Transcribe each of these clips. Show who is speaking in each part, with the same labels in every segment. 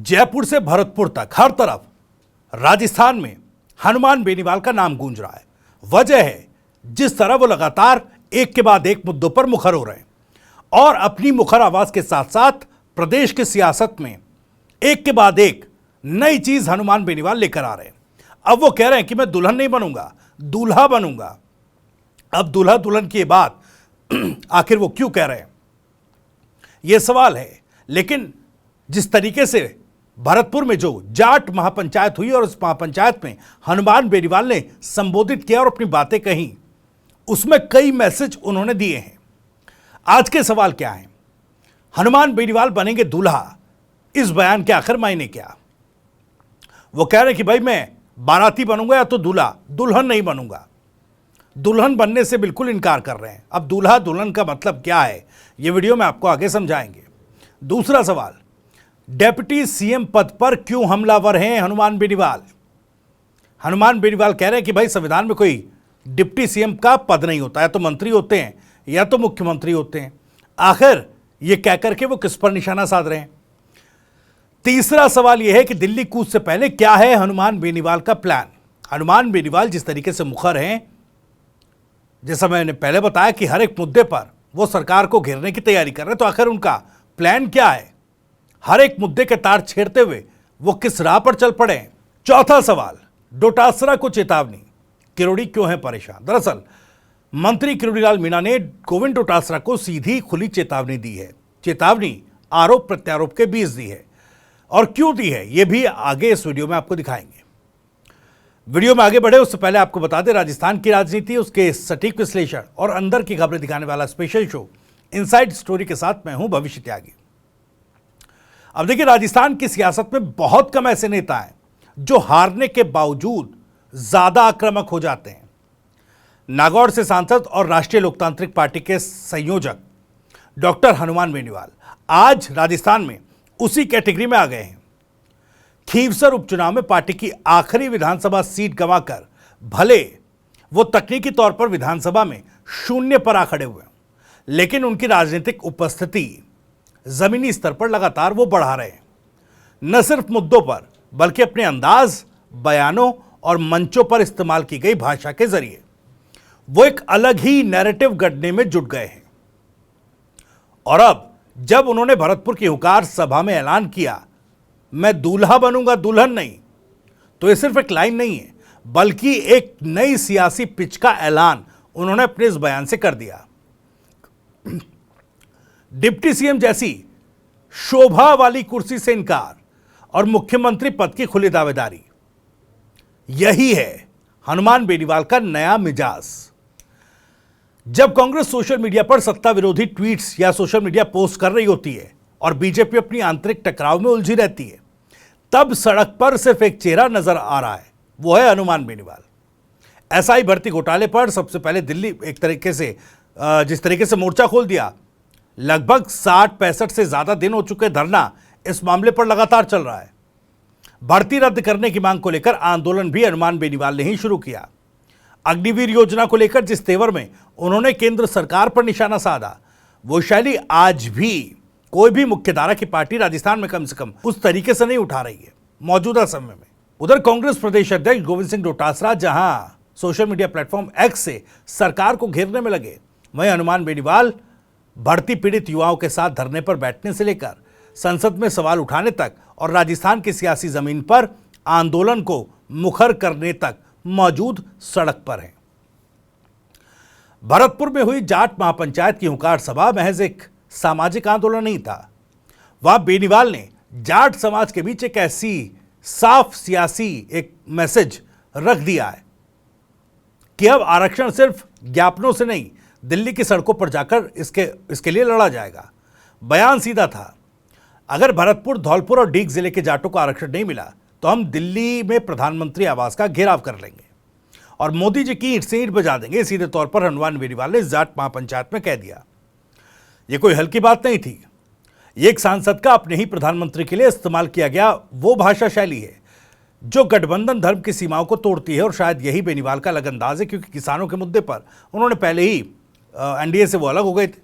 Speaker 1: जयपुर से भरतपुर तक हर तरफ राजस्थान में हनुमान बेनीवाल का नाम गूंज रहा है। वजह है जिस तरह वो लगातार एक के बाद एक मुद्दों पर मुखर हो रहे हैं और अपनी मुखर आवाज के साथ साथ प्रदेश की सियासत में एक के बाद एक नई चीज हनुमान बेनीवाल लेकर आ रहे हैं। अब वो कह रहे हैं कि मैं दुल्हन नहीं बनूंगा, दूल्हा बनूंगा। अब दूल्हा दुल्हन की बात आखिर वो क्यों कह रहे हैं, यह सवाल है। लेकिन जिस तरीके से भरतपुर में जो जाट महापंचायत हुई और उस महापंचायत में हनुमान बेनीवाल ने संबोधित किया और अपनी बातें कही, उसमें कई मैसेज उन्होंने दिए हैं। आज के सवाल क्या है, हनुमान बेनीवाल बनेंगे दूल्हा, इस बयान के आखिर मायने क्या। वो कह रहे हैं कि भाई मैं बाराती बनूंगा या तो दूल्हा, दुल्हन नहीं बनूंगा। दुल्हन बनने से बिल्कुल इनकार कर रहे हैं। अब दूल्हा दुल्हन का मतलब क्या है, यह वीडियो में आपको आगे समझाएंगे। दूसरा सवाल, डेप्यूटी सीएम पद पर क्यों हमलावर हैं हनुमान बेनीवाल। हनुमान बेनीवाल कह रहे हैं कि भाई संविधान में कोई डिप्टी सीएम का पद नहीं होता है, तो मंत्री होते हैं या तो मुख्यमंत्री होते हैं। आखिर ये कह करके वो किस पर निशाना साध रहे हैं। तीसरा सवाल यह है कि दिल्ली कूच से पहले क्या है हनुमान बेनीवाल का प्लान। हनुमान बेनीवाल जिस तरीके से मुखर हैं, जैसा मैंने पहले बताया कि हर एक मुद्दे पर वो सरकार को घेरने की तैयारी कर रहे हैं, तो आखिर उनका प्लान क्या है। हर एक मुद्दे के तार छेड़ते हुए वो किस राह पर चल पड़े हैं। चौथा सवाल, डोटासरा को चेतावनी, किरोड़ी क्यों है परेशान। दरअसल मंत्री किरोड़ीलाल मीणा ने गोविंद डोटासरा को सीधी खुली चेतावनी दी है। चेतावनी आरोप प्रत्यारोप के बीच दी है और क्यों दी है यह भी आगे इस वीडियो में आपको दिखाएंगे। वीडियो में आगे बढ़े उससे पहले आपको बता दें, राजस्थान की राजनीति, उसके सटीक विश्लेषण और अंदर की खबरें दिखाने वाला स्पेशल शो इनसाइड स्टोरी के साथ मैं हूं भविष्य त्यागी। अब देखिए, राजस्थान की सियासत में बहुत कम ऐसे नेता हैं जो हारने के बावजूद ज्यादा आक्रामक हो जाते हैं। नागौर से सांसद और राष्ट्रीय लोकतांत्रिक पार्टी के संयोजक डॉक्टर हनुमान बेनीवाल आज राजस्थान में उसी कैटेगरी में आ गए हैं। खीवसर उपचुनाव में पार्टी की आखिरी विधानसभा सीट गंवाकर भले वो तकनीकी तौर पर विधानसभा में शून्य पर आ खड़े हुए, लेकिन उनकी राजनीतिक उपस्थिति जमीनी स्तर पर लगातार वो बढ़ा रहे हैं। न सिर्फ मुद्दों पर बल्कि अपने अंदाज, बयानों और मंचों पर इस्तेमाल की गई भाषा के जरिए वो एक अलग ही नैरेटिव गढ़ने में जुट गए हैं। और अब जब उन्होंने भरतपुर की हुकार सभा में ऐलान किया, मैं दूल्हा बनूंगा दुल्हन नहीं, तो यह सिर्फ एक लाइन नहीं है बल्कि एक नई सियासी पिच का ऐलान उन्होंने अपने इस बयान से कर दिया। डिप्टी सीएम जैसी शोभा वाली कुर्सी से इनकार और मुख्यमंत्री पद की खुली दावेदारी, यही है हनुमान बेनीवाल का नया मिजाज। जब कांग्रेस सोशल मीडिया पर सत्ता विरोधी ट्वीट्स या सोशल मीडिया पोस्ट कर रही होती है और बीजेपी अपनी आंतरिक टकराव में उलझी रहती है, तब सड़क पर सिर्फ एक चेहरा नजर आ रहा है, वो है हनुमान बेनीवाल। एसआई भर्ती घोटाले पर सबसे पहले दिल्ली एक तरीके से जिस तरीके से मोर्चा खोल दिया, लगभग 60-65 से ज्यादा दिन हो चुके धरना इस मामले पर लगातार चल रहा है। भर्ती रद्द करने की मांग को लेकर आंदोलन भी हनुमान बेनीवाल ने ही शुरू किया। अग्निवीर योजना को लेकर जिस तेवर में उन्होंने केंद्र सरकार पर निशाना साधा, वो शैली आज भी कोई भी मुख्यधारा की पार्टी राजस्थान में कम से कम उस तरीके से नहीं उठा रही है मौजूदा समय में। उधर कांग्रेस प्रदेश अध्यक्ष गोविंद सिंह डोटासरा जहां सोशल मीडिया प्लेटफॉर्म एक्स से सरकार को घेरने में लगे, वहीं हनुमान बेनीवाल भर्ती पीड़ित युवाओं के साथ धरने पर बैठने से लेकर संसद में सवाल उठाने तक और राजस्थान की सियासी जमीन पर आंदोलन को मुखर करने तक मौजूद सड़क पर हैं। भरतपुर में हुई जाट महापंचायत की हुंकार सभा महज एक सामाजिक आंदोलन नहीं था। वहां बेनीवाल ने जाट समाज के बीच एक ऐसी साफ सियासी एक मैसेज रख दिया है कि अब आरक्षण सिर्फ ज्ञापनों से नहीं, दिल्ली की सड़कों पर जाकर इसके लिए लड़ा जाएगा। बयान सीधा था, अगर भरतपुर, धौलपुर और डीग जिले के जाटों को आरक्षण नहीं मिला तो हम दिल्ली में प्रधानमंत्री आवास का घेराव कर लेंगे और मोदी जी की ईंट से ईंट बजा देंगे। सीधे तौर पर हनुमान बेनीवाल ने जाट महापंचायत में कह दिया। यह कोई हल्की बात नहीं थी। ये एक सांसद का अपने ही प्रधानमंत्री के लिए इस्तेमाल किया गया वो भाषा शैली है जो गठबंधन धर्म की सीमाओं को तोड़ती है और शायद यही बेनीवाल का अलग अंदाज है, क्योंकि किसानों के मुद्दे पर उन्होंने पहले ही एनडीए से वो अलग हो गए थे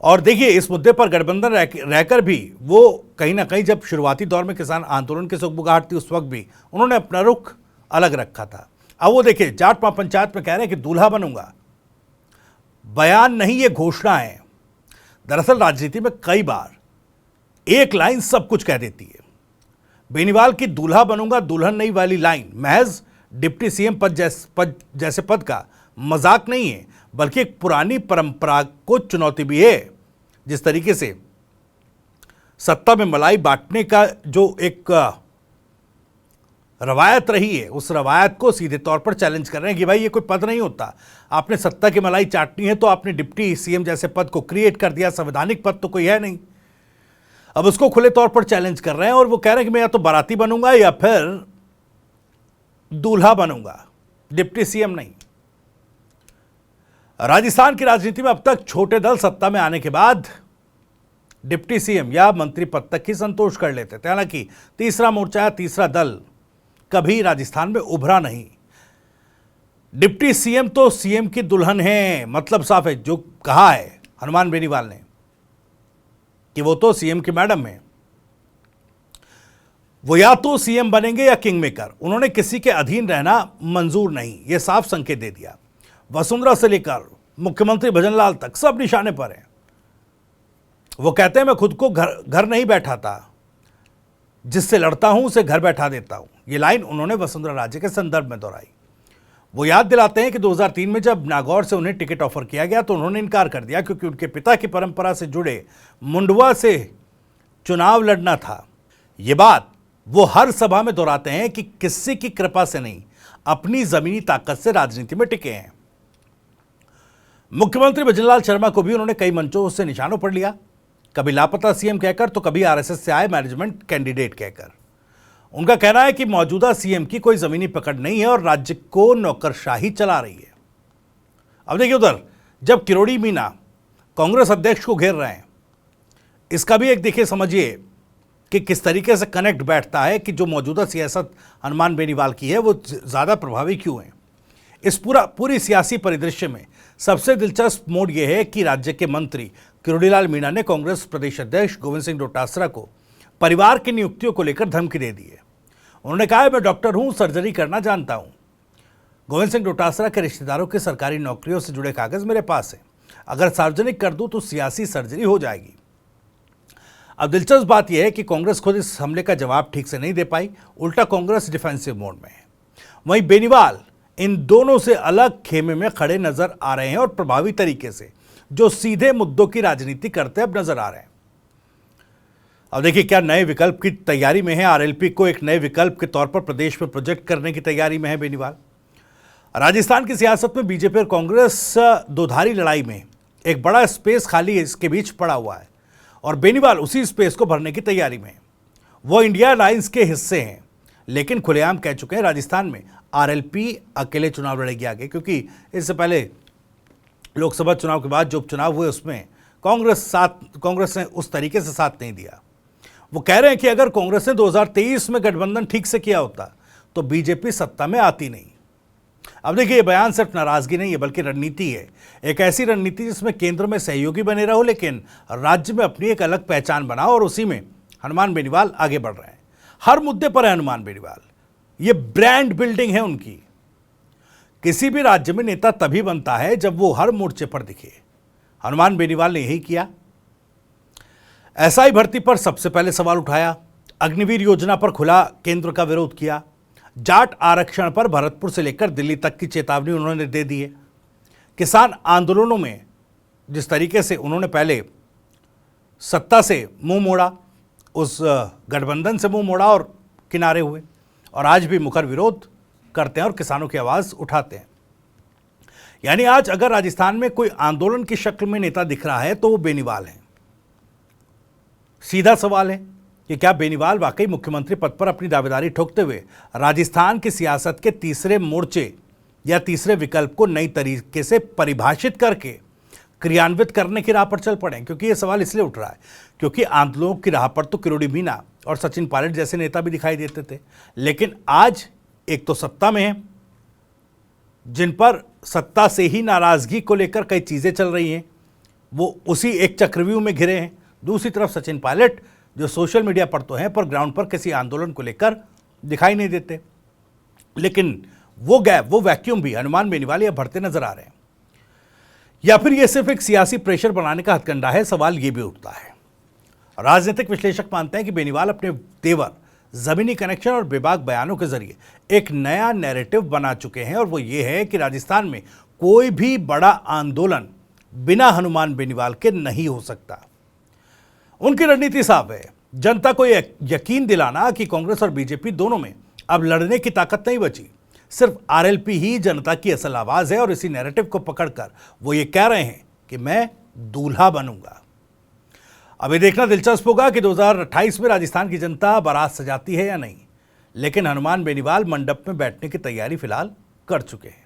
Speaker 1: और देखिए, इस मुद्दे पर गठबंधन रहकर भी वो कहीं ना कहीं, जब शुरुआती दौर में किसान आंदोलन की सुगबुगाहट थी, उस वक्त भी उन्होंने अपना रुख अलग रखा था। अब वो देखिए, जाट पंचायत में कह रहे हैं कि दूल्हा बनूंगा। बयान नहीं, ये घोषणा है। दरअसल राजनीति में कई बार एक लाइन सब कुछ कह देती है। बेनीवाल की दूल्हा बनूंगा दुल्हन नहीं वाली लाइन महज डिप्टी सीएम पद जैसे पद का मजाक नहीं है, बल्कि एक पुरानी परंपरा को चुनौती भी है। जिस तरीके से सत्ता में मलाई बांटने का जो एक रवायत रही है, उस रवायत को सीधे तौर पर चैलेंज कर रहे हैं कि भाई ये कोई पद नहीं होता, आपने सत्ता की मलाई चाटनी है तो आपने डिप्टी सीएम जैसे पद को क्रिएट कर दिया, संवैधानिक पद तो कोई है नहीं। अब उसको खुले तौर पर चैलेंज कर रहे हैं और वो कह रहे हैं कि मैं या तो बाराती बनूंगा या फिर दूल्हा बनूंगा, डिप्टी सीएम नहीं। राजस्थान की राजनीति में अब तक छोटे दल सत्ता में आने के बाद डिप्टी सीएम या मंत्री पद तक ही संतोष कर लेते थे। हालांकि तीसरा मोर्चा या तीसरा दल कभी राजस्थान में उभरा नहीं। डिप्टी सीएम तो सीएम की दुल्हन है, मतलब साफ है। जो कहा है हनुमान बेनीवाल ने कि वो तो सीएम की मैडम है, वो या तो सीएम बनेंगे या किंग मेकर। उन्होंने किसी के अधीन रहना मंजूर नहीं, यह साफ संकेत दे दिया। वसुंधरा से लेकर मुख्यमंत्री भजनलाल तक सब निशाने पर हैं। वो कहते हैं मैं खुद को घर नहीं बैठाता, जिससे लड़ता हूं उसे घर बैठा देता हूं। ये लाइन उन्होंने वसुंधरा राजे के संदर्भ में दोहराई। वो याद दिलाते हैं कि 2003 में जब नागौर से उन्हें टिकट ऑफर किया गया तो उन्होंने इनकार कर दिया, क्योंकि उनके पिता की परंपरा से जुड़े मुंडवा से चुनाव लड़ना था। ये बात वो हर सभा में दोहराते हैं कि किसी की कृपा से नहीं, अपनी जमीनी ताकत से राजनीति में टिके हैं। मुख्यमंत्री भजनलाल शर्मा को भी उन्होंने कई मंचों से निशानों पर लिया, कभी लापता सीएम कहकर तो कभी आरएसएस से आए मैनेजमेंट कैंडिडेट कहकर। उनका कहना है कि मौजूदा सीएम की कोई जमीनी पकड़ नहीं है और राज्य को नौकरशाही चला रही है। अब देखिए, उधर जब किरोड़ी मीना कांग्रेस अध्यक्ष को घेर रहे हैं, इसका भी एक देखिए समझिए कि किस तरीके से कनेक्ट बैठता है कि जो मौजूदा सियासत हनुमान बेनीवाल की है वो ज़्यादा प्रभावी क्यों है। इस पूरी सियासी परिदृश्य में सबसे दिलचस्प मोड़ यह है कि राज्य के मंत्री किरोड़ीलाल मीणा ने कांग्रेस प्रदेश अध्यक्ष गोविंद सिंह डोटासरा को परिवार की नियुक्तियों को लेकर धमकी दे दी है। उन्होंने कहा है मैं डॉक्टर हूं, सर्जरी करना जानता हूं। गोविंद सिंह डोटासरा के रिश्तेदारों की सरकारी नौकरियों से जुड़े कागज मेरे पास है, अगर सार्वजनिक कर दूं तो सियासी सर्जरी हो जाएगी। अब दिलचस्प बात यह है कि कांग्रेस खुद इस हमले का जवाब ठीक से नहीं दे पाई, उल्टा कांग्रेस डिफेंसिव मोड में है। वहीं बेनीवाल इन दोनों से अलग खेमे में खड़े नजर आ रहे हैं और प्रभावी तरीके से जो सीधे मुद्दों की राजनीति करते अब नजर आ रहे हैं। अब देखिए, क्या नए विकल्प की तैयारी में है। आरएलपी को एक नए विकल्प के तौर पर प्रदेश में प्रोजेक्ट करने की तैयारी में है बेनीवाल। राजस्थान की सियासत में बीजेपी और कांग्रेस दोधारी लड़ाई में एक बड़ा स्पेस खाली इसके बीच पड़ा हुआ है और बेनीवाल उसी स्पेस को भरने की तैयारी में है। वो इंडिया अलायंस के हिस्से हैं, लेकिन खुलेआम कह चुके हैं राजस्थान में आरएलपी अकेले चुनाव लड़ेगी आगे, क्योंकि इससे पहले लोकसभा चुनाव के बाद जो उपचुनाव हुए उसमें कांग्रेस ने उस तरीके से साथ नहीं दिया। वो कह रहे हैं कि अगर कांग्रेस ने 2023 में गठबंधन ठीक से किया होता तो बीजेपी सत्ता में आती नहीं। अब देखिए, ये बयान सिर्फ नाराजगी नहीं है बल्कि रणनीति है। एक ऐसी रणनीति जिसमें केंद्र में सहयोगी बने रहो लेकिन राज्य में अपनी एक अलग पहचान बनाओ, और उसी में हनुमान बेनीवाल आगे बढ़ रहे हैं। हर मुद्दे पर है हनुमान बेनीवाल, ये ब्रांड बिल्डिंग है उनकी। किसी भी राज्य में नेता तभी बनता है जब वो हर मोर्चे पर दिखे। हनुमान बेनीवाल ने यही किया। एसआई भर्ती पर सबसे पहले सवाल उठाया, अग्निवीर योजना पर खुला केंद्र का विरोध किया, जाट आरक्षण पर भरतपुर से लेकर दिल्ली तक की चेतावनी उन्होंने दे दी है। किसान आंदोलनों में जिस तरीके से उन्होंने पहले सत्ता से मुंह मोड़ा, उस गठबंधन से मुंह मोड़ा और किनारे हुए, और आज भी मुखर विरोध करते हैं और किसानों की आवाज़ उठाते हैं। यानी आज अगर राजस्थान में कोई आंदोलन की शक्ल में नेता दिख रहा है तो वो बेनीवाल है। सीधा सवाल है कि क्या बेनीवाल वाकई मुख्यमंत्री पद पर अपनी दावेदारी ठोकते हुए राजस्थान की सियासत के तीसरे मोर्चे या तीसरे विकल्प को नई तरीके से परिभाषित करके क्रियान्वित करने की राह पर चल पड़े। क्योंकि ये सवाल इसलिए उठ रहा है क्योंकि आंदोलनों की राह पर तो किरोड़ी मीना और सचिन पायलट जैसे नेता भी दिखाई देते थे, लेकिन आज एक तो सत्ता में है जिन पर सत्ता से ही नाराजगी को लेकर कई चीजें चल रही हैं, वो उसी एक चक्रव्यूह में घिरे हैं। दूसरी तरफ सचिन पायलट जो सोशल मीडिया पर तो हैं पर ग्राउंड पर किसी आंदोलन को लेकर दिखाई नहीं देते। लेकिन वो गैप, वो वैक्यूम भी हनुमान बेनीवाल अब भरते नजर आ रहे हैं, या फिर ये सिर्फ एक सियासी प्रेशर बनाने का हथकंडा है? सवाल ये भी उठता है। राजनीतिक विश्लेषक मानते हैं कि बेनीवाल अपने तेवर, जमीनी कनेक्शन और बेबाक बयानों के जरिए एक नया नैरेटिव बना चुके हैं, और वो ये है कि राजस्थान में कोई भी बड़ा आंदोलन बिना हनुमान बेनीवाल के नहीं हो सकता। उनकी रणनीति साफ है, जनता को यकीन दिलाना कि कांग्रेस और बीजेपी दोनों में अब लड़ने की ताकत नहीं बची, सिर्फ आरएलपी ही जनता की असल आवाज है। और इसी नैरेटिव को पकड़कर वो ये कह रहे हैं कि मैं दूल्हा बनूंगा। अभी देखना दिलचस्प होगा कि 2028 में राजस्थान की जनता बारात सजाती है या नहीं, लेकिन हनुमान बेनीवाल मंडप में बैठने की तैयारी फिलहाल कर चुके हैं।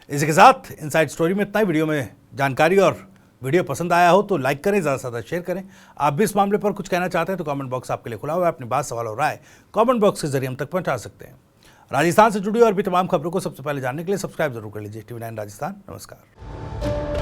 Speaker 1: इसी के साथ इनसाइड स्टोरी में इतना ही। वीडियो में जानकारी और वीडियो पसंद आया हो तो लाइक करें, ज़्यादा से ज़्यादा शेयर करें। आप भी इस मामले पर कुछ कहना चाहते हैं तो कमेंट बॉक्स आपके लिए खुला हुआ है। अपनी बात, सवाल और राय कमेंट बॉक्स के जरिए हम तक पहुंचा सकते हैं। राजस्थान से जुड़ी और भी तमाम खबरों को सबसे पहले जानने के लिए सब्सक्राइब जरूर कर लीजिए TV9 राजस्थान। नमस्कार।